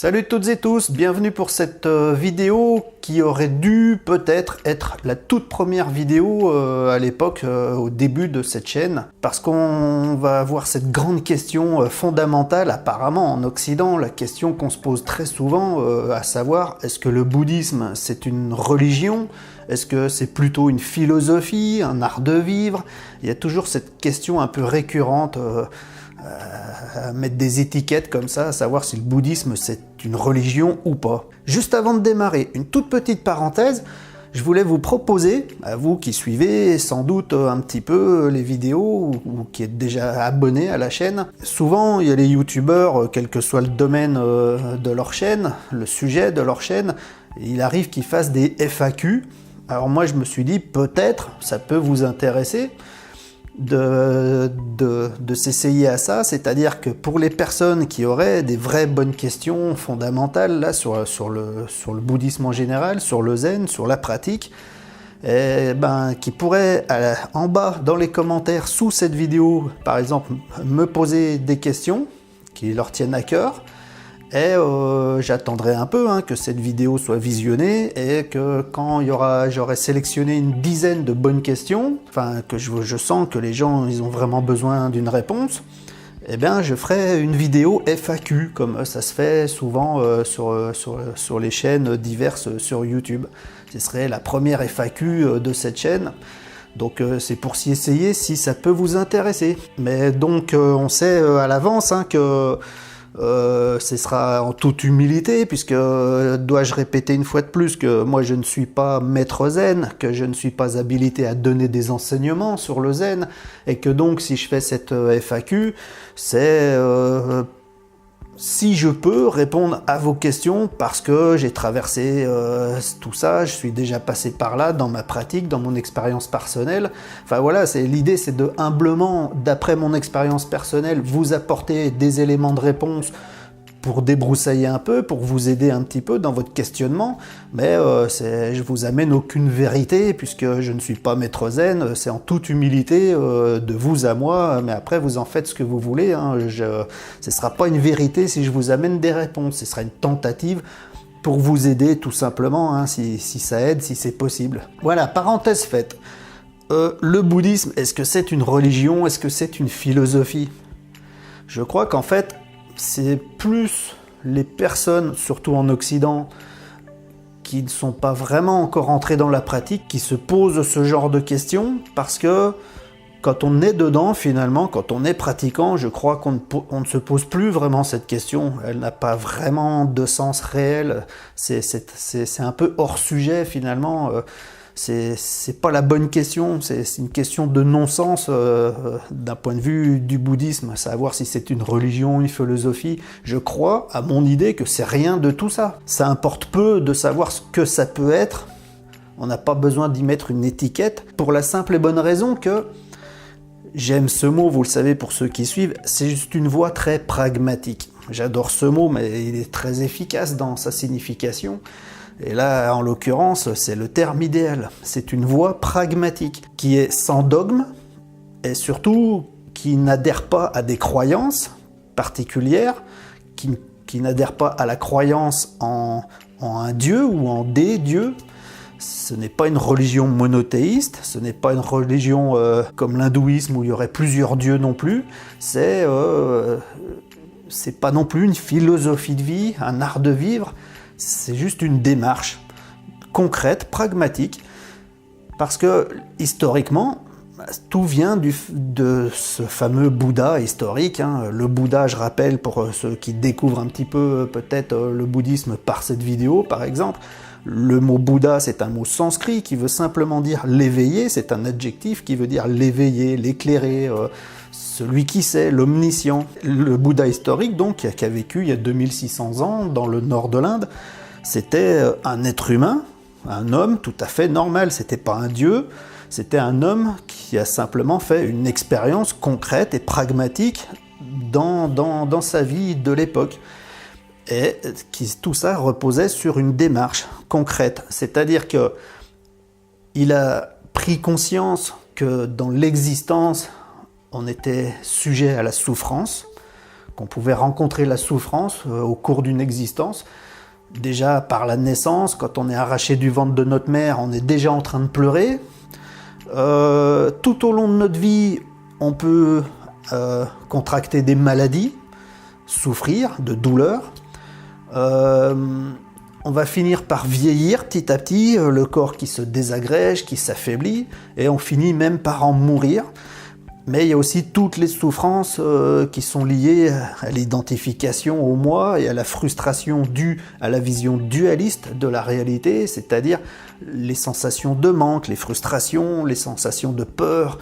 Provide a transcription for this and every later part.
Salut toutes et tous, bienvenue pour cette vidéo qui aurait dû peut-être être la toute première vidéo à l'époque, au début de cette chaîne, parce qu'on va avoir cette grande question fondamentale, apparemment en Occident, la question qu'on se pose très souvent, à savoir, est-ce que le bouddhisme c'est une religion? Est-ce que c'est plutôt une philosophie, un art de vivre? Il y a toujours cette question un peu récurrente, à mettre des étiquettes comme ça, à savoir si le bouddhisme c'est une religion ou pas. Juste avant de démarrer, une toute petite parenthèse, je voulais vous proposer, à vous qui suivez sans doute un petit peu les vidéos ou qui êtes déjà abonnés à la chaîne, souvent il y a les youtubeurs, quel que soit le domaine de leur chaîne, le sujet de leur chaîne, il arrive qu'ils fassent des FAQ. Alors moi je me suis dit peut-être ça peut vous intéresser de s'essayer à ça, c'est-à-dire que pour les personnes qui auraient des vraies bonnes questions fondamentales là, sur le bouddhisme en général, sur le zen, sur la pratique, qui pourraient en bas dans les commentaires sous cette vidéo, par exemple, me poser des questions qui leur tiennent à cœur. Et j'attendrai un peu que cette vidéo soit visionnée et que quand j'aurai sélectionné une dizaine de bonnes questions, enfin que je sens que les gens ils ont vraiment besoin d'une réponse, eh bien je ferai une vidéo FAQ comme ça se fait souvent sur les chaînes diverses sur YouTube. Ce serait la première FAQ de cette chaîne. Donc c'est pour s'y essayer si ça peut vous intéresser. Mais donc on sait à l'avance que ce sera en toute humilité, puisque dois-je répéter une fois de plus que moi je ne suis pas maître zen, que je ne suis pas habilité à donner des enseignements sur le zen, et que donc si je fais cette FAQ, c'est si je peux répondre à vos questions parce que j'ai traversé tout ça, je suis déjà passé par là dans ma pratique, dans mon expérience personnelle. Enfin voilà, l'idée c'est de humblement, d'après mon expérience personnelle, vous apporter des éléments de réponse pour débroussailler un peu, pour vous aider un petit peu dans votre questionnement, mais je vous amène aucune vérité puisque je ne suis pas maître zen, c'est en toute humilité de vous à moi, mais après vous en faites ce que vous voulez, ce ne sera pas une vérité si je vous amène des réponses, ce sera une tentative pour vous aider tout simplement, si ça aide, si c'est possible. Voilà, parenthèse faite. Le bouddhisme, est-ce que c'est une religion, est-ce que c'est une philosophie? Je crois qu'en fait, c'est plus les personnes, surtout en Occident, qui ne sont pas vraiment encore entrées dans la pratique, qui se posent ce genre de questions, parce que quand on est dedans, finalement, quand on est pratiquant, je crois qu'on ne se pose plus vraiment cette question. Elle n'a pas vraiment de sens réel. C'est un peu hors sujet, finalement. C'est pas la bonne question, c'est une question de non-sens d'un point de vue du bouddhisme, savoir si c'est une religion, une philosophie. Je crois, à mon idée, que c'est rien de tout ça. Ça importe peu de savoir ce que ça peut être. On n'a pas besoin d'y mettre une étiquette, pour la simple et bonne raison que, j'aime ce mot, vous le savez pour ceux qui suivent, c'est juste une voie très pragmatique. J'adore ce mot, mais il est très efficace dans sa signification. Et là, en l'occurrence, c'est le terme idéal. C'est une voie pragmatique qui est sans dogme et surtout qui n'adhère pas à des croyances particulières, qui n'adhère pas à la croyance en un dieu ou en des dieux. Ce n'est pas une religion monothéiste, ce n'est pas une religion comme l'hindouisme où il y aurait plusieurs dieux non plus. C'est pas non plus une philosophie de vie, un art de vivre. C'est juste une démarche concrète, pragmatique, parce que historiquement, tout vient de ce fameux Bouddha historique. Le Bouddha, je rappelle pour ceux qui découvrent un petit peu peut-être le bouddhisme par cette vidéo par exemple, le mot Bouddha c'est un mot sanskrit qui veut simplement dire l'éveillé, c'est un adjectif qui veut dire l'éveillé, l'éclairé, celui qui sait, l'omniscient. Le Bouddha historique, donc, qui a vécu il y a 2600 ans dans le nord de l'Inde, c'était un être humain, un homme tout à fait normal, c'était pas un dieu, c'était un homme qui a simplement fait une expérience concrète et pragmatique dans sa vie de l'époque. Et tout ça reposait sur une démarche concrète, c'est-à-dire que il a pris conscience que dans l'existence, on était sujet à la souffrance, qu'on pouvait rencontrer la souffrance au cours d'une existence. Déjà par la naissance, quand on est arraché du ventre de notre mère, on est déjà en train de pleurer. Tout au long de notre vie, on peut contracter des maladies, souffrir de douleurs. On va finir par vieillir petit à petit, le corps qui se désagrège, qui s'affaiblit, et on finit même par en mourir. Mais il y a aussi toutes les souffrances qui sont liées à l'identification au moi et à la frustration due à la vision dualiste de la réalité, c'est-à-dire les sensations de manque, les frustrations, les sensations de peur,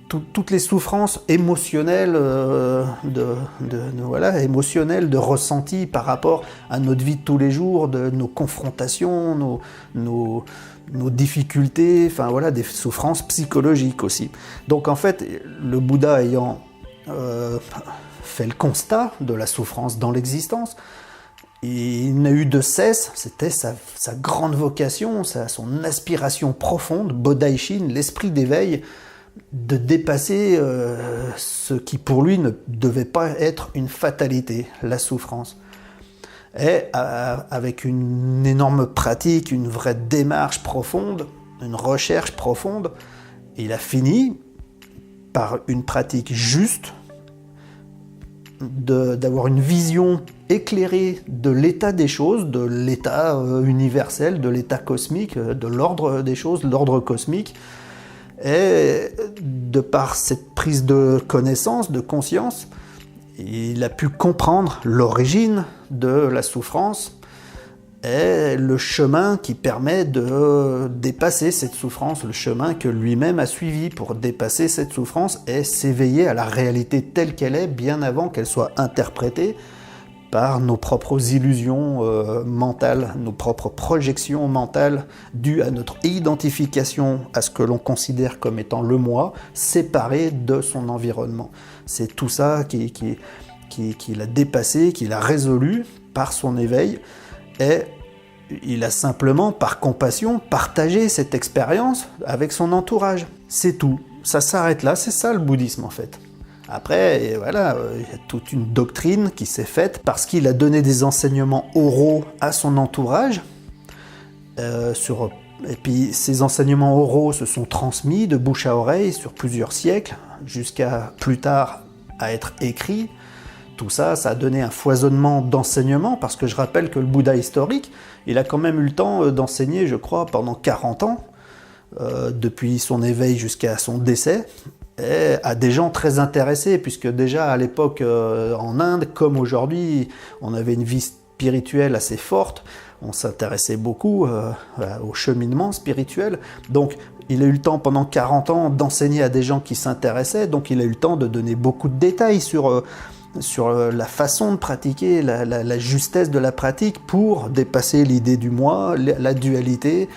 toutes les souffrances émotionnelles, émotionnelles de ressenti par rapport à notre vie de tous les jours, de nos confrontations, nos difficultés, enfin voilà, des souffrances psychologiques aussi. Donc en fait, le Bouddha ayant fait le constat de la souffrance dans l'existence, il n'a eu de cesse, c'était sa grande vocation, son aspiration profonde, Bodhaishin, l'esprit d'éveil, de dépasser ce qui pour lui ne devait pas être une fatalité, la souffrance. Et avec une énorme pratique, une vraie démarche profonde, une recherche profonde, il a fini par une pratique juste, d'avoir une vision éclairée de l'état des choses, de l'état universel, de l'état cosmique, de l'ordre des choses, de l'ordre cosmique. Et de par cette prise de connaissance, de conscience, il a pu comprendre l'origine de la souffrance et le chemin qui permet de dépasser cette souffrance, le chemin que lui-même a suivi pour dépasser cette souffrance et s'éveiller à la réalité telle qu'elle est, bien avant qu'elle soit interprétée par nos propres illusions mentales, nos propres projections mentales dues à notre identification à ce que l'on considère comme étant le moi, séparé de son environnement. C'est tout ça qu'il a dépassé, qu'il a résolu par son éveil, et il a simplement, par compassion, partagé cette expérience avec son entourage. C'est tout. Ça s'arrête là, c'est ça le bouddhisme en fait. Après, voilà, il y a toute une doctrine qui s'est faite parce qu'il a donné des enseignements oraux à son entourage. Et puis ces enseignements oraux se sont transmis de bouche à oreille sur plusieurs siècles, jusqu'à plus tard à être écrits. Tout ça, ça a donné un foisonnement d'enseignements, parce que je rappelle que le Bouddha historique, il a quand même eu le temps d'enseigner, je crois, pendant 40 ans, depuis son éveil jusqu'à son décès, et à des gens très intéressés, puisque déjà à l'époque en Inde, comme aujourd'hui, on avait une vie spirituelle assez forte, on s'intéressait beaucoup au cheminement spirituel, donc il a eu le temps pendant 40 ans d'enseigner à des gens qui s'intéressaient, donc il a eu le temps de donner beaucoup de détails sur la façon de pratiquer, la justesse de la pratique pour dépasser l'idée du moi, la dualité,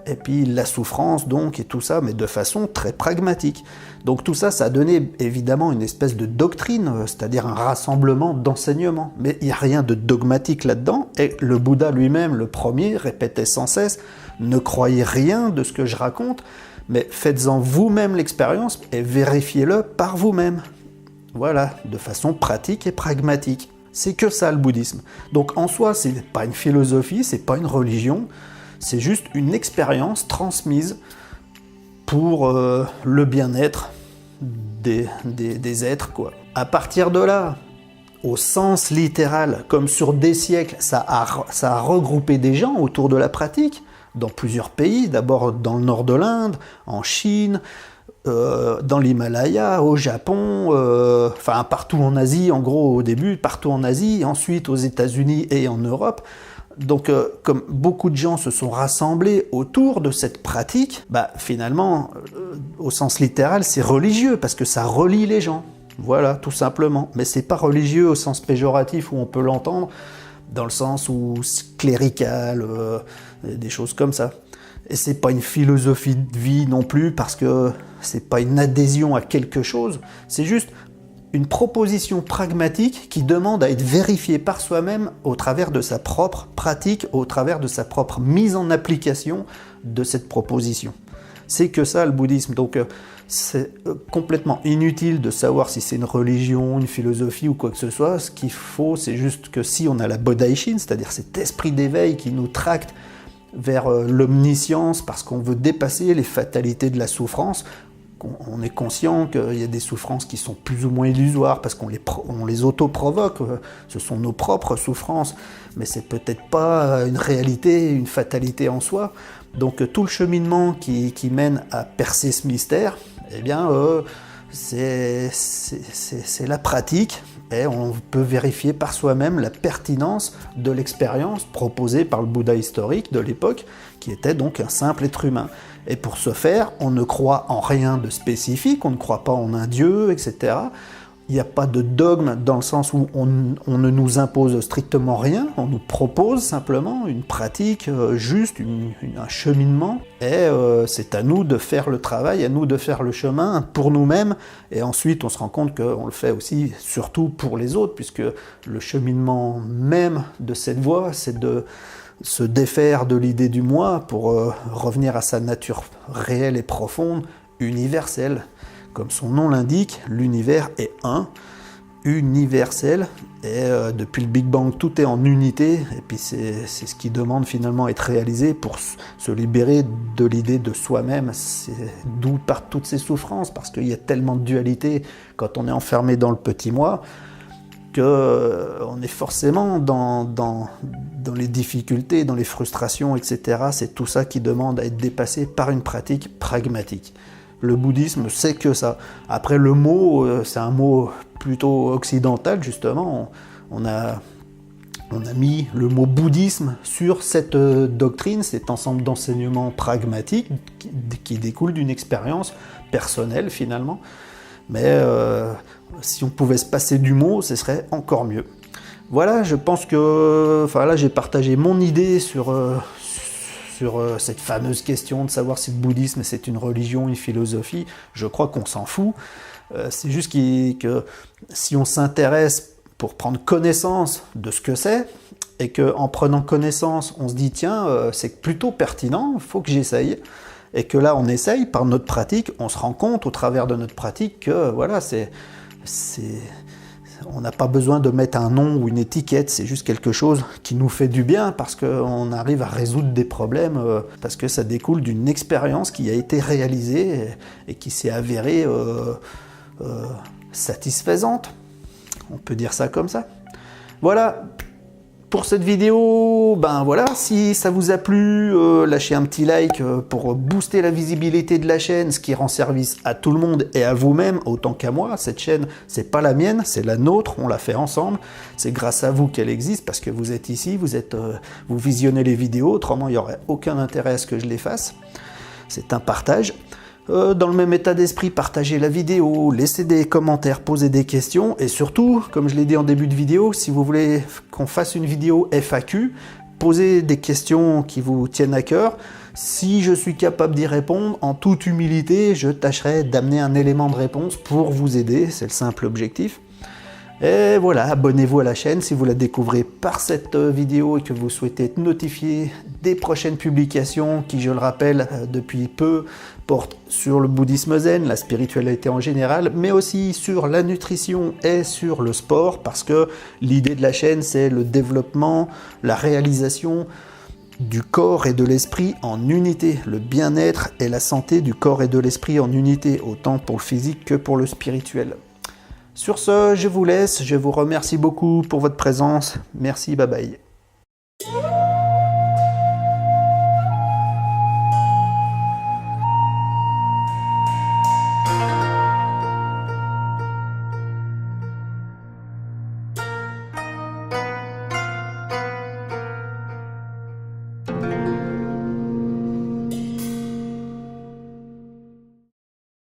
et puis la souffrance donc, et tout ça, mais de façon très pragmatique. Donc tout ça, ça a donné évidemment une espèce de doctrine, c'est-à-dire un rassemblement d'enseignements. Mais il n'y a rien de dogmatique là-dedans, et le Bouddha lui-même, le premier, répétait sans cesse « Ne croyez rien de ce que je raconte, mais faites-en vous-même l'expérience et vérifiez-le par vous-même. » Voilà, de façon pratique et pragmatique. C'est que ça le bouddhisme. Donc en soi, c'est pas une philosophie, c'est pas une religion, c'est juste une expérience transmise pour le bien-être des êtres, quoi. À partir de là, au sens littéral, comme sur des siècles, ça a regroupé des gens autour de la pratique, dans plusieurs pays, d'abord dans le nord de l'Inde, en Chine, dans l'Himalaya, au Japon, enfin partout en Asie, en gros au début, partout en Asie, ensuite aux États-Unis et en Europe. Donc comme beaucoup de gens se sont rassemblés autour de cette pratique, bah finalement, au sens littéral, c'est religieux, parce que ça relie les gens. Voilà, tout simplement. Mais c'est pas religieux au sens péjoratif où on peut l'entendre, dans le sens où clérical, des choses comme ça. Et c'est pas une philosophie de vie non plus, parce que c'est pas une adhésion à quelque chose, c'est juste une proposition pragmatique qui demande à être vérifiée par soi-même au travers de sa propre pratique, au travers de sa propre mise en application de cette proposition. C'est que ça le bouddhisme. Donc C'est complètement inutile de savoir si c'est une religion, une philosophie ou quoi que ce soit. Ce qu'il faut, c'est juste que si on a la Bodhaishin, c'est-à-dire cet esprit d'éveil qui nous tracte vers l'omniscience parce qu'on veut dépasser les fatalités de la souffrance, on est conscient qu'il y a des souffrances qui sont plus ou moins illusoires parce qu'on les auto-provoque, ce sont nos propres souffrances, mais c'est peut-être pas une réalité, une fatalité en soi. Donc tout le cheminement qui mène à percer ce mystère, eh bien c'est la pratique, et on peut vérifier par soi-même la pertinence de l'expérience proposée par le Bouddha historique de l'époque, qui était donc un simple être humain. Et pour ce faire, on ne croit en rien de spécifique, on ne croit pas en un dieu, etc. Il n'y a pas de dogme dans le sens où on ne nous impose strictement rien, on nous propose simplement une pratique juste, un cheminement, et c'est à nous de faire le travail, à nous de faire le chemin pour nous-mêmes, et ensuite on se rend compte qu'on le fait aussi surtout pour les autres, puisque le cheminement même de cette voie, c'est de se défaire de l'idée du moi pour revenir à sa nature réelle et profonde, universelle. Comme son nom l'indique, l'univers est un, universel, et depuis le Big Bang, tout est en unité, et puis c'est ce qui demande finalement à être réalisé pour se libérer de l'idée de soi-même. C'est d'où partent toutes ces souffrances, parce qu'il y a tellement de dualité quand on est enfermé dans le petit moi, qu'on est forcément dans les difficultés, dans les frustrations, etc. C'est tout ça qui demande à être dépassé par une pratique pragmatique. Le bouddhisme, c'est que ça. Après, le mot, c'est un mot plutôt occidental, justement. On a mis le mot bouddhisme sur cette doctrine, cet ensemble d'enseignements pragmatiques qui découle d'une expérience personnelle, finalement. Mais si on pouvait se passer du mot, ce serait encore mieux. Voilà, je pense que... Enfin là, j'ai partagé mon idée sur cette fameuse question de savoir si le bouddhisme c'est une religion, une philosophie. Je crois qu'on s'en fout. C'est juste que si on s'intéresse pour prendre connaissance de ce que c'est, et qu'en prenant connaissance, on se dit tiens, c'est plutôt pertinent, il faut que j'essaye. Et que là, on essaye, par notre pratique, on se rend compte au travers de notre pratique que voilà, on n'a pas besoin de mettre un nom ou une étiquette, c'est juste quelque chose qui nous fait du bien parce qu'on arrive à résoudre des problèmes, parce que ça découle d'une expérience qui a été réalisée et qui s'est avérée satisfaisante. On peut dire ça comme ça. Voilà. Pour cette vidéo, ben voilà, si ça vous a plu, lâchez un petit like pour booster la visibilité de la chaîne, ce qui rend service à tout le monde et à vous-même, autant qu'à moi. Cette chaîne, c'est pas la mienne, c'est la nôtre, on l'a fait ensemble. C'est grâce à vous qu'elle existe, parce que vous êtes ici, vous visionnez les vidéos, autrement il n'y aurait aucun intérêt à ce que je les fasse. C'est un partage. Dans le même état d'esprit, partagez la vidéo, laissez des commentaires, posez des questions, et surtout, comme je l'ai dit en début de vidéo, si vous voulez qu'on fasse une vidéo FAQ, posez des questions qui vous tiennent à cœur. Si je suis capable d'y répondre, en toute humilité, je tâcherai d'amener un élément de réponse pour vous aider, c'est le simple objectif. Et voilà, abonnez-vous à la chaîne si vous la découvrez par cette vidéo et que vous souhaitez être notifié des prochaines publications qui, je le rappelle, depuis peu portent sur le bouddhisme zen, la spiritualité en général, mais aussi sur la nutrition et sur le sport, parce que l'idée de la chaîne, c'est le développement, la réalisation du corps et de l'esprit en unité, le bien-être et la santé du corps et de l'esprit en unité, autant pour le physique que pour le spirituel. Sur ce, je vous laisse, je vous remercie beaucoup pour votre présence. Merci, bye bye.